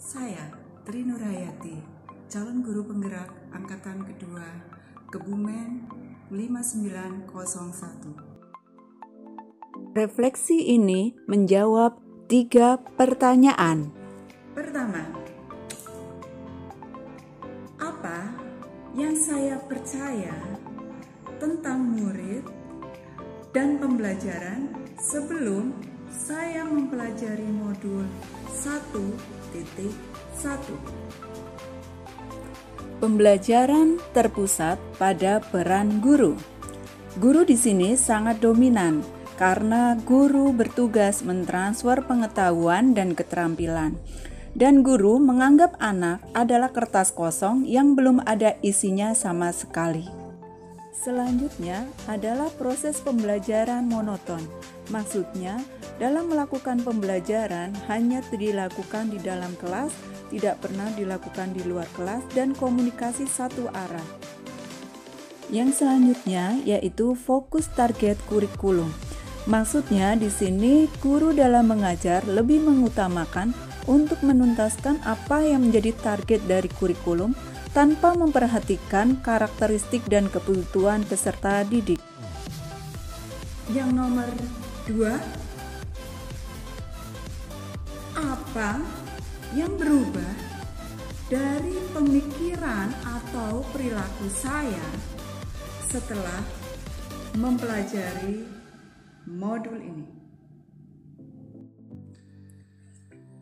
Saya, Tri Nurhayati, calon guru penggerak angkatan kedua, Kebumen 5901. Refleksi ini menjawab 3 pertanyaan. Pertama, apa yang saya percaya tentang murid dan pembelajaran sebelum saya mempelajari modul 1.1? Pembelajaran terpusat pada peran guru. Guru di sini sangat dominan karena guru bertugas mentransfer pengetahuan dan keterampilan. Dan guru menganggap anak adalah kertas kosong yang belum ada isinya sama sekali. Selanjutnya adalah proses pembelajaran monoton. Maksudnya, dalam melakukan pembelajaran hanya dilakukan di dalam kelas, tidak pernah dilakukan di luar kelas, dan komunikasi satu arah. Yang selanjutnya yaitu fokus target kurikulum. Maksudnya di sini guru dalam mengajar lebih mengutamakan untuk menuntaskan apa yang menjadi target dari kurikulum tanpa memperhatikan karakteristik dan kebutuhan peserta didik. Yang nomor 2, apa yang berubah dari pemikiran atau perilaku saya setelah mempelajari modul ini?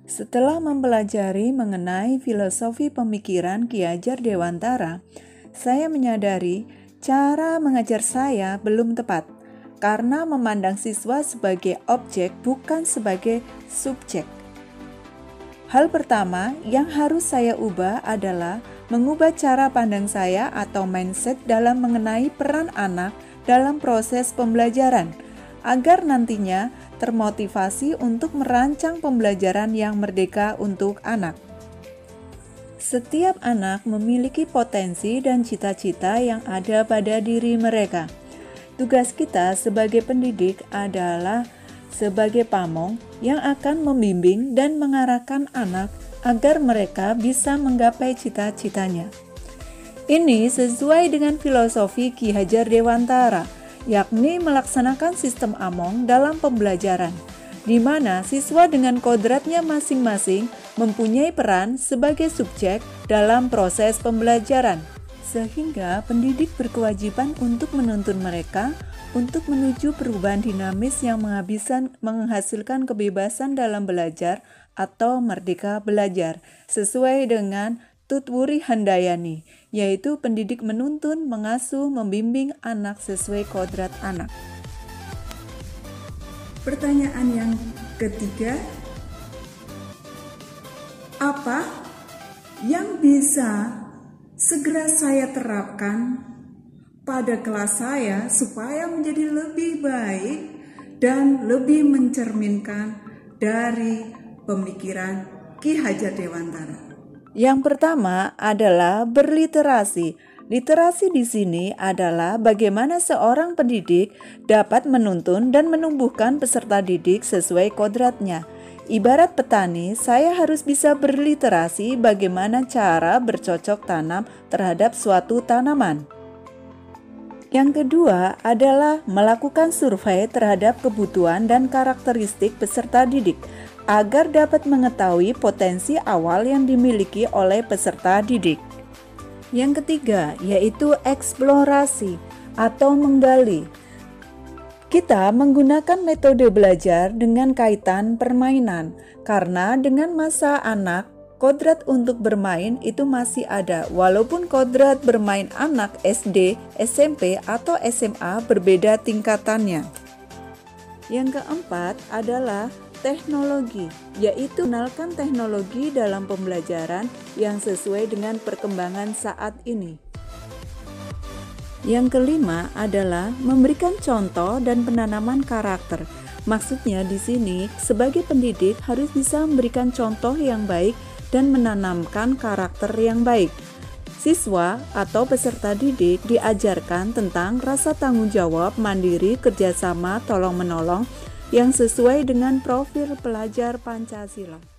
Setelah mempelajari mengenai filosofi pemikiran Ki Hajar Dewantara, saya menyadari cara mengajar saya belum tepat karena memandang siswa sebagai objek bukan sebagai subjek. Hal pertama yang harus saya ubah adalah mengubah cara pandang saya atau mindset dalam mengenai peran anak dalam proses pembelajaran, agar nantinya termotivasi untuk merancang pembelajaran yang merdeka untuk anak. Setiap anak memiliki potensi dan cita-cita yang ada pada diri mereka. Tugas kita sebagai pendidik adalah sebagai pamong yang akan membimbing dan mengarahkan anak agar mereka bisa menggapai cita-citanya. Ini sesuai dengan filosofi Ki Hajar Dewantara, yakni melaksanakan sistem Among dalam pembelajaran, di mana siswa dengan kodratnya masing-masing mempunyai peran sebagai subjek dalam proses pembelajaran, sehingga pendidik berkewajiban untuk menuntun mereka untuk menuju perubahan dinamis yang menghasilkan kebebasan dalam belajar atau merdeka belajar, sesuai dengan Tutwuri Handayani, yaitu pendidik menuntun, mengasuh, membimbing anak sesuai kodrat anak. Pertanyaan yang ketiga, apa yang bisa segera saya terapkan pada kelas saya supaya menjadi lebih baik dan lebih mencerminkan dari pemikiran Ki Hajar Dewantara? Yang pertama adalah berliterasi. Literasi di sini adalah bagaimana seorang pendidik dapat menuntun dan menumbuhkan peserta didik sesuai kodratnya. Ibarat petani, saya harus bisa berliterasi bagaimana cara bercocok tanam terhadap suatu tanaman. Yang kedua adalah melakukan survei terhadap kebutuhan dan karakteristik peserta didik, agar dapat mengetahui potensi awal yang dimiliki oleh peserta didik. Yang ketiga yaitu eksplorasi atau menggali. Kita menggunakan metode belajar dengan kaitan permainan, karena dengan masa anak, kodrat untuk bermain itu masih ada, walaupun kodrat bermain anak SD, SMP, atau SMA berbeda tingkatannya. Yang keempat adalah teknologi, yaitu mengenalkan teknologi dalam pembelajaran yang sesuai dengan perkembangan saat ini. Yang kelima adalah memberikan contoh dan penanaman karakter. Maksudnya di sini sebagai pendidik harus bisa memberikan contoh yang baik dan menanamkan karakter yang baik. Siswa atau peserta didik diajarkan tentang rasa tanggung jawab, mandiri, kerjasama, tolong-menolong, yang sesuai dengan profil pelajar Pancasila.